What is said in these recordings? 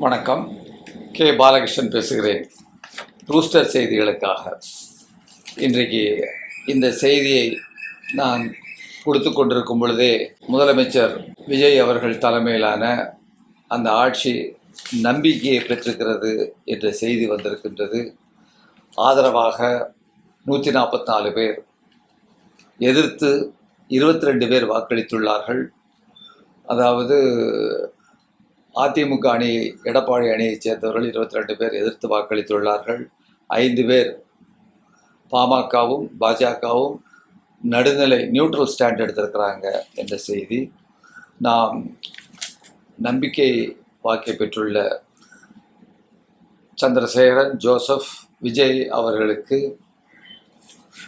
வணக்கம். கே பாலகிருஷ்ணன் பேசுகிறேன். ரூஸ்டர் செய்திகளுக்காக. இன்றைக்கு இந்த செய்தியை நான் கொடுத்து கொண்டிருக்கும் பொழுதே முதலமைச்சர் விஜய் அவர்கள் தலைமையிலான அந்த ஆட்சி நம்பிக்கையை பெற்றிருக்கிறது என்ற செய்தி வந்திருக்கின்றது. ஆதரவாக 144 பேர், எதிர்த்து 22 பேர் வாக்களித்துள்ளார்கள். அதாவது அதிமுக அணி, எடப்பாடி அணியைச் சேர்ந்தவர்கள் 22 பேர் எதிர்த்து வாக்களித்துள்ளார்கள். 5 பேர் பாமகவும் பாஜகவும் நடுநிலை நியூட்ரல் ஸ்டாண்ட் எடுத்திருக்கிறாங்க என்ற செய்தி. நாம் நம்பிக்கை வாக்கை பெற்றுள்ள சந்திரசேகரன், ஜோசப், விஜய் அவர்களுக்கு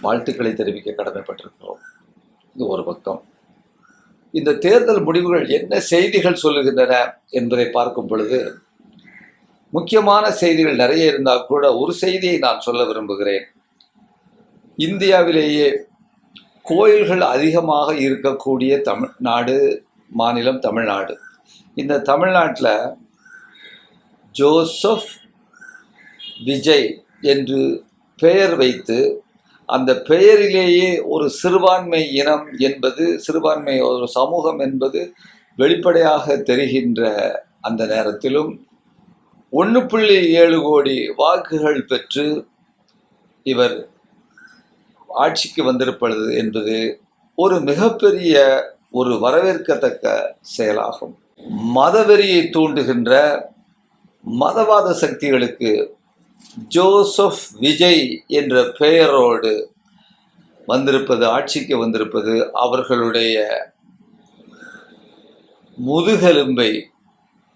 வாழ்த்துக்களை தெரிவிக்க கடமைப்பட்டிருக்கிறோம். இது ஒரு பக்கம். இந்த தேர்தல் முடிவுகள் என்ன செய்திகள் சொல்லுகின்றன என்பதை பார்க்கும் பொழுது முக்கியமான செய்திகள் நிறைய இருந்தால் கூட ஒரு செய்தியை நான் சொல்ல விரும்புகிறேன். இந்தியாவிலேயே கோயில்கள் அதிகமாக இருக்கக்கூடிய மாநிலம் தமிழ்நாடு. இந்த தமிழ்நாட்டில் ஜோசப் விஜய் என்று பெயர் வைத்து அந்த பெயரிலேயே ஒரு சிறுபான்மை இனம் என்பது, சிறுபான்மை ஒரு சமூகம் என்பது வெளிப்படையாக தெரிகின்ற அந்த நேரத்திலும் 1.7 கோடி வாக்குகள் பெற்று இவர் ஆட்சிக்கு வந்திருப்பது என்பது ஒரு மிகப்பெரிய ஒரு வரவேற்கத்தக்க செயலாகும். மதவெறியை தூண்டுகின்ற மதவாத சக்திகளுக்கு ஜோசப் விஜய் என்ற பெயரோடு வந்திருப்பது, ஆட்சிக்கு வந்திருப்பது அவர்களுடைய முதுகெலும்பை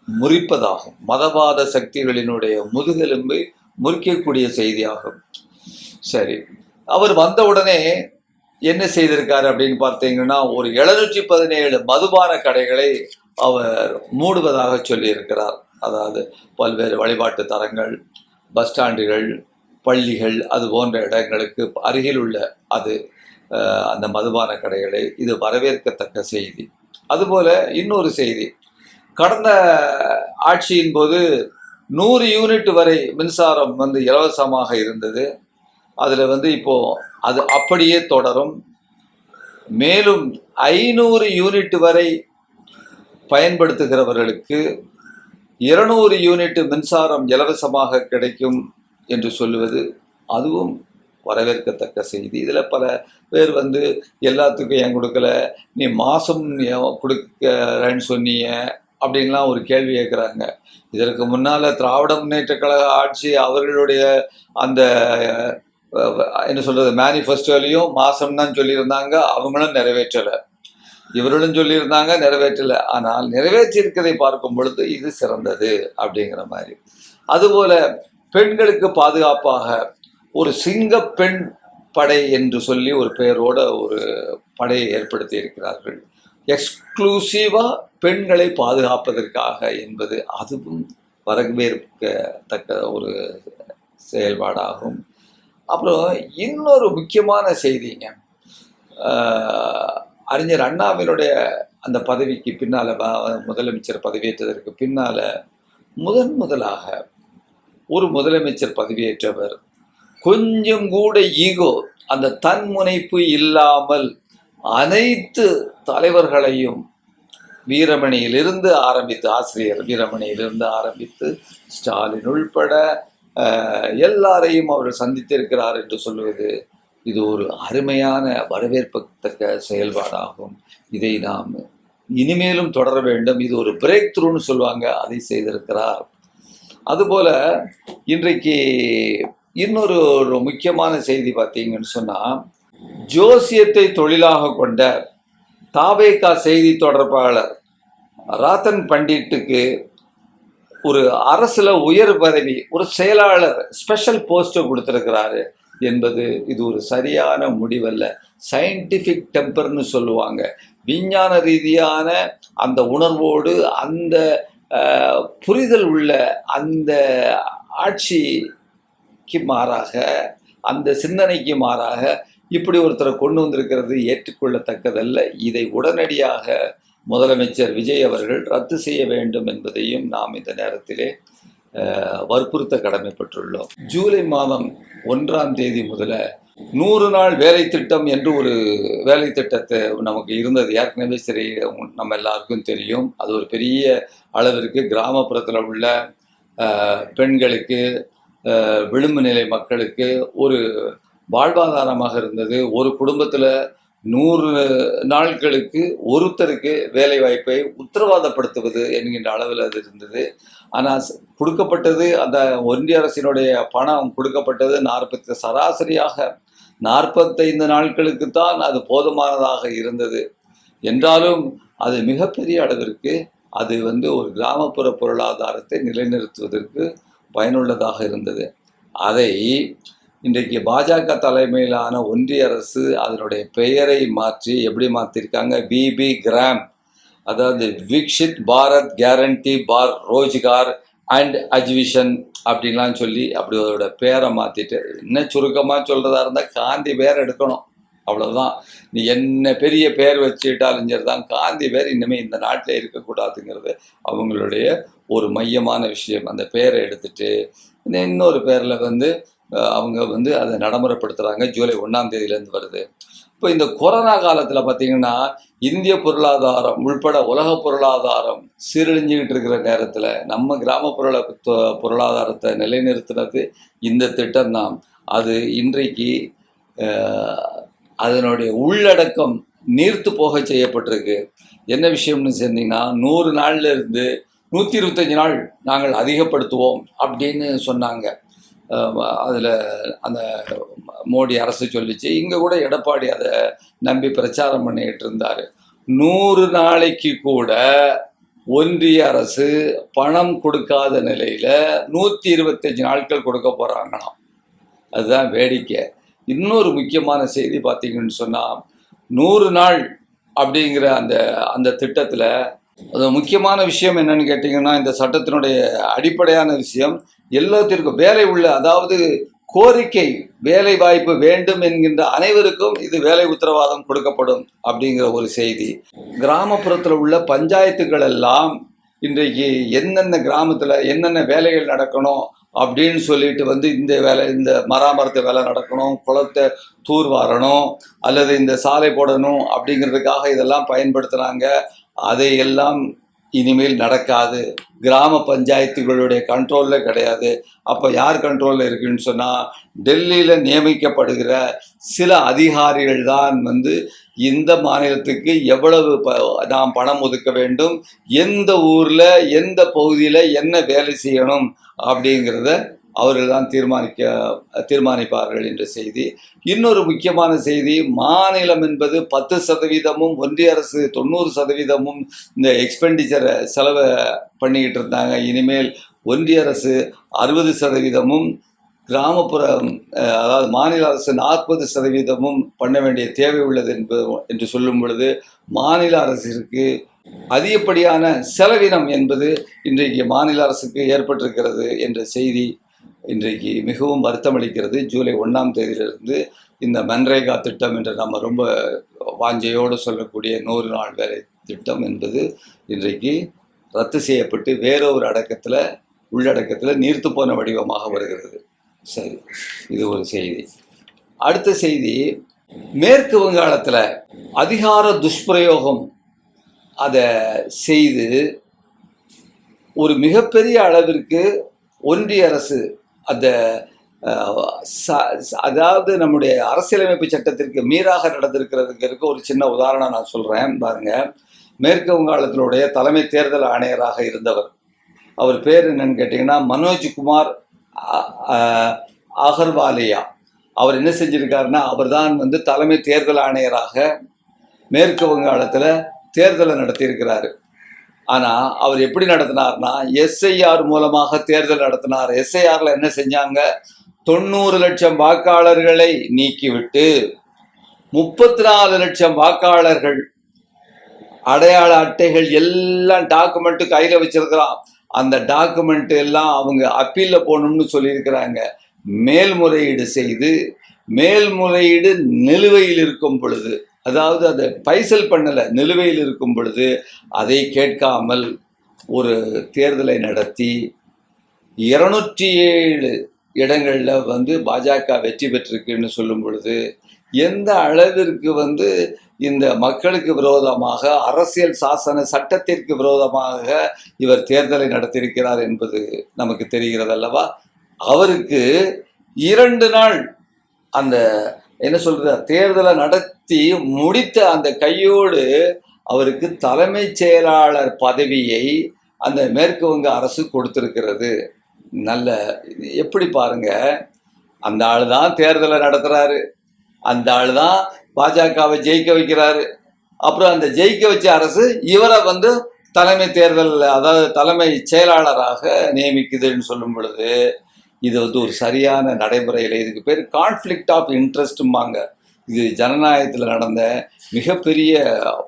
முறிப்பதாகும். மதவாத சக்திகளினுடைய முதுகெலும்பை முறிக்கக்கூடிய செய்தியாகும். சரி, அவர் வந்தவுடனே என்ன செய்திருக்காரு அப்படின்னு பார்த்தீங்கன்னா, ஒரு 717 மதுபான கடைகளை அவர் மூடுவதாக சொல்லியிருக்கிறார். அதாவது பல்வேறு வழிபாட்டு தலங்கள், பஸ் ஸ்டாண்டுகள், பள்ளிகள், அது போன்ற இடங்களுக்கு அருகில் உள்ள அந்த மதுபான கடைகளை, இது வரவேற்கத்தக்க செய்தி. அதுபோல் இன்னொரு செய்தி, கடந்த ஆட்சியின் போது 100 யூனிட் வரை மின்சாரம் இலவசமாக இருந்தது. அதில் இப்போது அது அப்படியே தொடரும். மேலும் 500 யூனிட் வரை பயன்படுத்துகிறவர்களுக்கு 200 யூனிட் மின்சாரம் இலவசமாக கிடைக்கும் என்று சொல்லுவது, அதுவும் வரவேற்கத்தக்க செய்தி. இதில் பல பேர் எல்லாத்துக்கும் ஏன் கொடுக்கல, நீ மாதம் கொடுக்கறேன்னு சொன்னீங்க அப்படின்லாம் ஒரு கேள்வி கேட்குறாங்க. இதற்கு முன்னால் திராவிட முன்னேற்ற கழக ஆட்சி அவர்களுடைய அந்த என்ன சொல்கிறது மேனிஃபெஸ்டோலையும் மாதம் தான் சொல்லியிருந்தாங்க. அவங்களும் நிறைவேற்றலை. இவர்களும் சொல்லியிருந்தாங்க, நிறைவேற்றலை. ஆனால் நிறைவேற்றியிருக்கிறதை பார்க்கும் பொழுது இது சிறந்தது அப்படிங்கிற மாதிரி. அதுபோல் பெண்களுக்கு பாதுகாப்பாக ஒரு சிங்க பெண் படை என்று சொல்லி ஒரு பெயரோட ஒரு படையை ஏற்படுத்தி இருக்கிறார்கள். எக்ஸ்க்ளூசிவாக பெண்களை பாதுகாப்பதற்காக என்பது அதுவும் வரவேற்கத்தக்க ஒரு செயல்பாடாகும். அப்புறம் இன்னொரு முக்கியமான செய்திங்க, அறிஞர் அண்ணாவினுடைய அந்த பதவிக்கு பின்னால், முதலமைச்சர் பதவியேற்றதற்கு பின்னால் முதலாக ஒரு முதலமைச்சர் பதவியேற்றவர் கொஞ்சம் கூட ஈகோ, அந்த தன்முனைப்பு இல்லாமல் அனைத்து தலைவர்களையும் வீரமணியிலிருந்து ஆரம்பித்து, ஆசிரியர் வீரமணியிலிருந்து ஆரம்பித்து ஸ்டாலின் உள்பட எல்லாரையும் அவர் சந்தித்திருக்கிறார் என்று சொல்வது, இது ஒரு அருமையான வரவேற்பத்தக்க செயல்பாடாகும். இதை நாம் இனிமேலும் தொடர வேண்டும். இது ஒரு பிரேக் த்ரூன்னு சொல்லுவாங்க, அதை செய்திருக்கிறார். அதுபோல் இன்றைக்கு இன்னொரு முக்கியமான செய்தி பார்த்தீங்கன்னு சொன்னால், ஜோசியத்தை தொழிலாக கொண்ட தாவேகா செய்தி தொடர்பாளர் ராத்தன் பண்டிட்டுக்கு ஒரு அரசில் உயர் பதவி, ஒரு செயலாளர் ஸ்பெஷல் போஸ்ட்டை கொடுத்துருக்கிறாரு என்பது இது ஒரு சரியான முடிவல்ல. சயின்டிஃபிக் டெம்பர்னு சொல்லுவாங்க. விஞ்ஞான ரீதியான அந்த உணர்வோடு, அந்த புரிதல் உள்ள அந்த ஆட்சிக்கு மாறாக, அந்த சிந்தனைக்கு மாறாக இப்படி ஒருத்தரை கொண்டு வந்திருக்கிறது ஏற்றுக்கொள்ளத்தக்கதல்ல. இதை உடனடியாக முதலமைச்சர் விஜய் அவர்கள் ரத்து செய்ய வேண்டும் என்பதையும் நாம் இந்த நேரத்திலே வற்புறுத்த கடமைப்பட்டுள்ளோம். ஜூலை மாதம் 1ஆம் தேதி முதல 100 நாள் வேலை திட்டம் என்று ஒரு வேலை திட்டத்தை நமக்கு இருந்தது. ஏற்கனவே சரி, நம்ம எல்லாருக்கும் தெரியும். அது ஒரு பெரிய அளவிற்கு கிராமப்புறத்தில் உள்ள பெண்களுக்கு, விளிம்பு நிலை மக்களுக்கு ஒரு வாழ்வாதாரமாக இருந்தது. ஒரு குடும்பத்தில் 100 நாட்களுக்கு ஒருத்தருக்கு வேலை வாய்ப்பை உத்தரவாதப்படுத்துவது என்கின்ற அளவில் அது இருந்தது. ஆனால் கொடுக்கப்பட்டது, அந்த ஒன்றிய அரசினுடைய பணம் கொடுக்கப்பட்டது சராசரியாக 45 நாட்களுக்கு தான் அது போதுமானதாக இருந்தது. என்றாலும் அது மிகப்பெரிய அளவிற்கு அது ஒரு கிராமப்புற பொருளாதாரத்தை நிலைநிறுத்துவதற்கு பயனுள்ளதாக இருந்தது. அதை இன்றைக்கு பாஜக தலைமையிலான ஒன்றிய அரசு அதனுடைய பெயரை மாற்றி எப்படி மாற்றிருக்காங்க, விபி கிராம், அதாவது Viksit Bharat guarantee for Rozgar and Ajeevika அப்படின்லாம் சொல்லி அப்படி அதோட பேரை மாற்றிட்டு, இன்னும் சுருக்கமாக சொல்கிறதா இருந்தால் காந்தி பேர் எடுக்கணும், அவ்வளோதான். நீ என்ன பெரிய பேர் வச்சுட்டாலும் சரி தான், காந்தி பேர் இனிமேல் இந்த நாட்டில் இருக்கக்கூடாதுங்கிறது அவங்களுடைய ஒரு மையமான விஷயம். அந்த பேரை எடுத்துட்டு இன்னொரு பேரில் அவங்க அதை நடைமுறைப்படுத்துகிறாங்க. ஜூலை 1ஆம் தேதியிலேருந்து வருது. இப்போ இந்த கொரோனா காலத்தில் பார்த்திங்கன்னா இந்திய பொருளாதாரம் உள்பட உலக பொருளாதாரம் சீரழிஞ்சுக்கிட்டு இருக்கிற நேரத்தில் நம்ம கிராமப்புற பொருளாதாரத்தை நிலைநிறுத்தினது இந்த திட்டம்தான். அது இன்றைக்கு அதனுடைய உள்ளடக்கம் நீர்த்து போக செய்யப்பட்டிருக்கு. என்ன விஷயம்னு சொன்னீங்கன்னா, 100 நாள்ல இருந்து 125 நாள் நாங்கள் அதிகப்படுத்துவோம் அப்படின்னு சொன்னாங்க. அதில் அந்த மோடி அரசு சொல்லிச்சு. இங்கே கூட எடப்பாடி அதை நம்பி பிரச்சாரம் பண்ணிக்கிட்டு இருந்தார். 100 நாளைக்கு கூட ஒன்றிய அரசு பணம் கொடுக்காத நிலையில் 125 நாட்கள் கொடுக்க போகிறாங்களாம். அதுதான் வேடிக்கை. இன்னொரு முக்கியமான செய்தி பார்த்தீங்கன்னு சொன்னால், 100 நாள் அப்படிங்கிற அந்த திட்டத்தில் அது முக்கியமான விஷயம் என்னன்னு கேட்டிங்கன்னா, இந்த சட்டத்தினுடைய அடிப்படையான விஷயம் எல்லாத்திற்கும் வேலை உள்ள, அதாவது கோரிக்கை வேலை வாய்ப்பு வேண்டும் என்கின்ற அனைவருக்கும் இது வேலை உத்தரவாதம் கொடுக்கப்படும் அப்படிங்கிற ஒரு செய்தி. கிராமப்புறத்தில் உள்ள பஞ்சாயத்துக்கள் எல்லாம் இன்றைக்கு என்னென்ன கிராமத்தில் என்னென்ன வேலைகள் நடக்கணும் அப்படின்னு சொல்லிட்டு இந்த வேலை, இந்த மராமரத்து வேலை நடக்கணும், குளத்தை தூர்வாரணும், அல்லது இந்த சாலை போடணும் அப்படிங்கிறதுக்காக இதெல்லாம் பயன்படுத்துகிறாங்க. அதையெல்லாம் இனிமேல் நடக்காது. கிராம பஞ்சாயத்துகளுடைய கண்ட்ரோலில் கிடையாது. அப்போ யார் கண்ட்ரோலில் இருக்குன்னு சொன்னால், டெல்லியில் நியமிக்கப்படுகிற சில அதிகாரிகள் தான் இந்த மாநிலத்துக்கு எவ்வளவு நாம் பணம் ஒதுக்க வேண்டும், எந்த ஊரில் எந்த பகுதியில் என்ன வேலை செய்யணும் அப்படிங்கிறத அவர்கள் தான் தீர்மானிப்பார்கள் என்ற செய்தி. இன்னொரு முக்கியமான செய்தி, மாநிலம் என்பது 10%, ஒன்றிய அரசு 90% இந்த எக்ஸ்பெண்டிச்சரை செலவை பண்ணிக்கிட்டு இருந்தாங்க. இனிமேல் ஒன்றிய அரசு 60%, கிராமப்புறம் அதாவது மாநில அரசு 40% பண்ண வேண்டிய தேவை உள்ளது என்று சொல்லும் பொழுது, மாநில அரசிற்கு அதிகப்படியான செலவினம் என்பது இன்றைக்கு மாநில அரசுக்கு ஏற்பட்டிருக்கிறது என்ற செய்தி இன்றைக்கு மிகவும் வருத்தமளிக்கிறது. ஜூலை 1ஆம் தேதியிலிருந்து இந்த மன்ரேகா திட்டம் என்று நம்ம ரொம்ப வாஞ்சையோடு சொல்லக்கூடிய 100 நாள் வேலை திட்டம் என்பது இன்றைக்கு ரத்து செய்யப்பட்டு வேறொரு உள்ளடக்கத்தில் நீர்த்து போன வடிவமாக வருகிறது. சரி, இது ஒரு செய்தி. அடுத்த செய்தி, மேற்கு வங்காளத்தில் அதிகார துஷ்பிரயோகம் அதை செய்து ஒரு மிகப்பெரிய அளவிற்கு ஒன்றிய அரசு அதாவது நம்முடைய அரசியலமைப்பு சட்டத்திற்கு மீறாக நடந்திருக்கிறதுக்கு ஒரு சின்ன உதாரணம் நான் சொல்கிறேன் பாருங்க. மேற்கு வங்காளத்தினுடைய தலைமை தேர்தல் ஆணையராக இருந்தவர், அவர் பேர் என்னன்னு கேட்டிங்கன்னா மனோஜ்குமார் அகர்வாலியா. அவர் என்ன செஞ்சிருக்காருன்னா, அவர் தான் தலைமை தேர்தல் ஆணையராக மேற்கு வங்காளத்தில் தேர்தலை நடத்தியிருக்கிறாரு. ஆனால் அவர் எப்படி நடத்தினார்னா, எஸ்ஐஆர் மூலமாக தேர்தல் நடத்தினார். எஸ்ஐஆரில் என்ன செஞ்சாங்க, 90 லட்சம் வாக்காளர்களை நீக்கிவிட்டு 34 லட்சம் வாக்காளர்கள் அடையாள அட்டைகள் எல்லாம் டாக்குமெண்ட்டு கையில் வச்சிருக்கிறான். அந்த டாக்குமெண்ட் எல்லாம் அவங்க அப்பீலில் போகணும்னு சொல்லியிருக்கிறாங்க. மேல்முறையீடு செய்து மேல்முறையீடு நிலுவையில் இருக்கும் பொழுது அதாவது அதை பைசல் பண்ணலை, நிலுவையில் இருக்கும் பொழுது அதை கேட்காமல் ஒரு தேர்தலை நடத்தி 207 இடங்களில் பாஜக வெற்றி பெற்றிருக்குன்னு சொல்லும் பொழுது எந்த அளவிற்கு இந்த மக்களுக்கு விரோதமாக, அரசியல் சாசன சட்டத்திற்கு விரோதமாக இவர் தேர்தலை நடத்தியிருக்கிறார் என்பது நமக்கு தெரிகிறது அல்லவா. அவருக்கு 2 நாள் அந்த தேர்தலை நடத்தி முடித்த அந்த கையோடு அவருக்கு தலைமைச் செயலாளர் பதவியை அந்த மேற்கு வங்க அரசு கொடுத்திருக்கிறது. நல்ல எப்படி பாருங்க, அந்த ஆள் தான் தேர்தலை நடத்துறாரு, அந்த ஆள் தான் பாஜகவை ஜெயிக்க வைக்கிறாரு. அப்புறம் அந்த ஜெயிக்க வச்ச அரசு இவரை தலைமை தேர்தல், அதாவது தலைமை செயலாளராக நியமிக்குதுன்னு சொல்லும் பொழுது இது ஒரு சரியான நடைமுறையில், இதுக்கு பேர் கான்ஃப்ளிக்ட் ஆஃப் இன்ட்ரெஸ்ட்டும்பாங்க. இது ஜனநாயகத்தில் நடந்த மிகப்பெரிய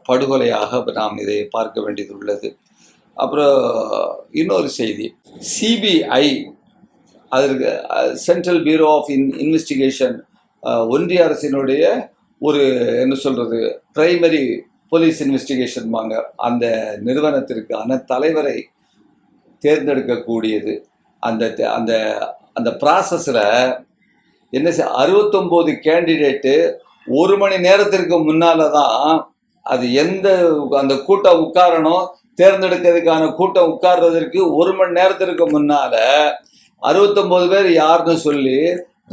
படுகொலையாக நாம் இதை பார்க்க வேண்டியது உள்ளது. அப்புறம் இன்னொரு செய்தி, சிபிஐ, அதற்கு சென்ட்ரல் பியூரோ ஆஃப் இன்வெஸ்டிகேஷன், ஒன்றிய அரசினுடைய ஒரு பிரைமரி போலீஸ் இன்வெஸ்டிகேஷன்பாங்க, அந்த நிறுவனத்திற்கான தலைவரை தேர்ந்தெடுக்கக்கூடியது. அந்த அந்த அந்த ப்ராசஸில் 69 கேண்டிடேட்டு 1 மணி நேரத்திற்கு முன்னால் தான் அது அந்த கூட்டம் உட்காரணும், தேர்ந்தெடுக்கிறதுக்கான கூட்டம் உட்கார்றதற்கு 1 மணி நேரத்திற்கு முன்னால் 69 பேர் யாருன்னு சொல்லி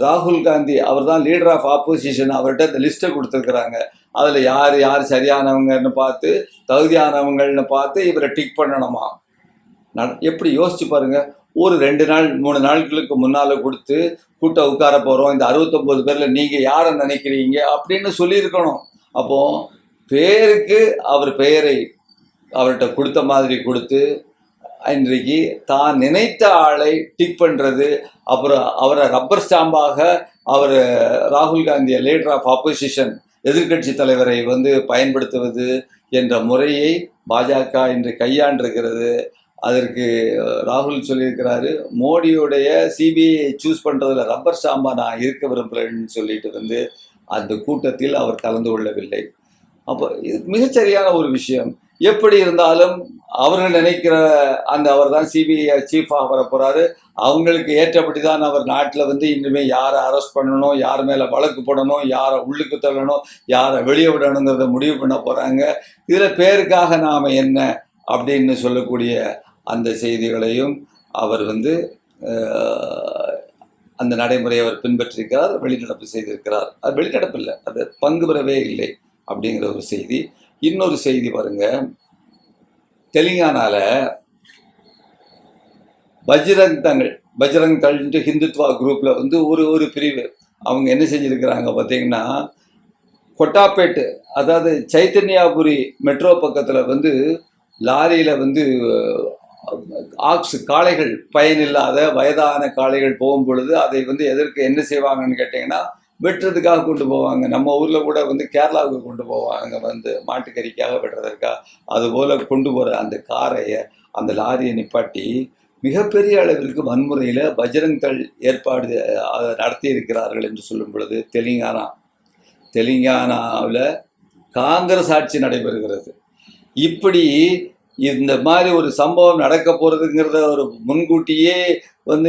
ராகுல் காந்தி, அவர் தான் லீடர் ஆஃப் ஆப்போசிஷன், அவர்கிட்ட இந்த லிஸ்ட்டை கொடுத்துருக்குறாங்க. அதில் யார் யார் சரியானவங்கன்னு பார்த்து, தகுதியானவங்கள்னு பார்த்து இவரை டிக் பண்ணணுமா. எப்படி யோசிச்சு பாருங்க, ஒரு 2 நாள் 3 நாட்களுக்கு முன்னால் கொடுத்து கூட்டம் உட்கார போகிறோம், இந்த 69 பேரில் நீங்கள் யாரை நினைக்கிறீங்க அப்படின்னு சொல்லியிருக்கணும். அப்போது பேருக்கு அவர் பெயரை அவர்கிட்ட கொடுத்த மாதிரி கொடுத்து இன்றைக்கு தான் நினைத்த ஆளை டிக் பண்ணுறது, அப்புறம் அவரை ரப்பர் ஸ்டாம்பாக அவர் ராகுல் காந்தியை லீடர் ஆஃப் ஆப்போசிஷன், எதிர்கட்சி தலைவரை பயன்படுத்துவது என்ற முறையை பாஜக இன்று கையாண்டிருக்கிறது. அதற்கு ராகுல் சொல்லியிருக்கிறாரு, மோடியோடைய சிபிஐ சூஸ் பண்ணுறதுல ரப்பர் ஸ்டாம்பாக நான் இருக்க விரும்புகிறேன்னு சொல்லிட்டு அந்த கூட்டத்தில் அவர் கலந்து கொள்ளவில்லை. அப்போ இது மிகச்சரியான ஒரு விஷயம். எப்படி இருந்தாலும் அவர்கள் நினைக்கிற அவர் தான் சிபிஐ சீஃபாக வர போகிறாரு, அவங்களுக்கு ஏற்றபடி தான் அவர் நாட்டில் இனிமேல் யாரை அரெஸ்ட் பண்ணணும், யார் மேலே வழக்கு போடணும், யாரை உள்ளுக்கு தள்ளணும், யாரை வெளியே விடணுங்கிறத முடிவு பண்ண போகிறாங்க. இதில் பேருக்காக நாம் என்ன அப்படின்னு சொல்லக்கூடிய அந்த செய்திகளையும் அவர் அந்த நடைமுறையை அவர் பின்பற்றிருக்கிறார், வெளிநடப்பு செய்திருக்கிறார். அது வெளிநடப்பு இல்லை, அது பங்கு பெறவே இல்லை அப்படிங்கிற ஒரு செய்தி. இன்னொரு செய்தி பாருங்க, தெலுங்கானால பஜ்ரங் தள் ஹிந்துத்வா குரூப்ல ஒரு பிரிவு அவங்க என்ன செஞ்சிருக்கிறாங்க பார்த்தீங்கன்னா, கொட்டாப்பேட்டு, அதாவது சைத்தன்யாபுரி மெட்ரோ பக்கத்தில் லாரியில் காளைகள், பயனில்லாத வயதான காளைகள் போகும் பொழுது அதை எதற்கு என்ன செய்வாங்கன்னு கேட்டிங்கன்னா, வெட்டுறதுக்காக கொண்டு போவாங்க. நம்ம ஊரில் கூட கேரளாவுக்கு கொண்டு போவாங்க மாட்டுக்கறிக்காக வெட்டுறதற்காக. அதுபோல் கொண்டு போகிற அந்த காரையை, அந்த லாரியை நிப்பாட்டி மிகப்பெரிய அளவிற்கு வன்முறையில் பஜ்ரங் தள் ஏற்பாடு நடத்தி இருக்கிறார்கள் என்று சொல்லும் பொழுது, தெலுங்கானாவில் காங்கிரஸ் ஆட்சி நடைபெறுகிறது. இப்படி இந்த மாதிரி ஒரு சம்பவம் நடக்க போகிறதுங்கிறத ஒரு முன்கூட்டியே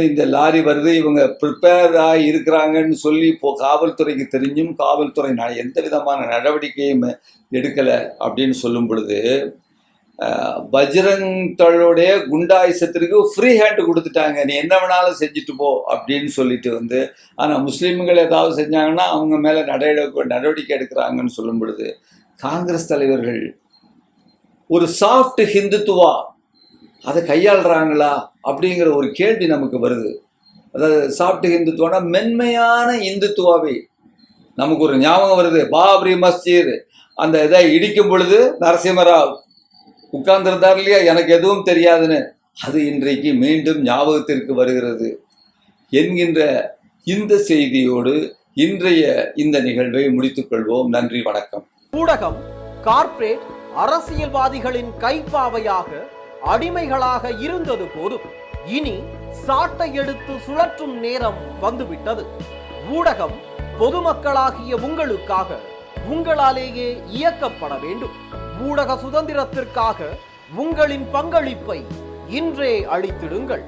இந்த லாரி வருது, இவங்க ப்ரிப்பேராக இருக்கிறாங்கன்னு சொல்லி காவல்துறைக்கு தெரிஞ்சும் காவல்துறை எந்த விதமான நடவடிக்கையும் எடுக்கலை அப்படின்னு சொல்லும் பொழுது, பஜ்ரங் தளுடைய குண்டாயுசத்திற்கு ஃப்ரீ ஹேண்டு கொடுத்துட்டாங்க, நீ என்ன வேணாலும் செஞ்சுட்டு போ அப்படின்னு சொல்லிட்டு ஆனால் முஸ்லீம்கள் ஏதாவது செஞ்சாங்கன்னா அவங்க மேலே நடவடிக்கை எடுக்கிறாங்கன்னு சொல்லும் பொழுது, காங்கிரஸ் தலைவர்கள் ஒரு சாஃப்ட் ஹிந்துத்துவா அதை கையாளுறாங்களா அப்படிங்கிற ஒரு கேள்வி நமக்கு வருது. அதாவது சாஃப்ட் ஹிந்துத்துவானா மென்மையான இந்துத்துவாவை, நமக்கு ஒரு ஞாபகம் வருது, பாபரி மஸ்ஜித் அந்த இதை இடிக்கும் பொழுது நரசிம்மராவ் உட்கார்ந்துருந்தார் இல்லையா, எனக்கு எதுவும் தெரியாதுன்னு, அது இன்றைக்கு மீண்டும் ஞாபகத்திற்கு வருகிறது என்கின்ற இந்த செய்தியோடு இன்றைய இந்த நிகழ்வை முடித்துக்கொள்வோம். நன்றி, வணக்கம். ஊடகம் கார்ப்பரேட் அரசியல்வாதிகளின் கைப்பாவையாக அடிமைகளாக இருந்தது போதும், இனி சாட்டை எடுத்து சுழற்றும் நேரம் வந்துவிட்டது. ஊடகம் பொதுமக்களாகிய உங்களுக்காக உங்களாலேயே இயக்கப்பட வேண்டும். ஊடக சுதந்திரத்திற்காக உங்களின் பங்களிப்பை இன்றே அளித்திடுங்கள்.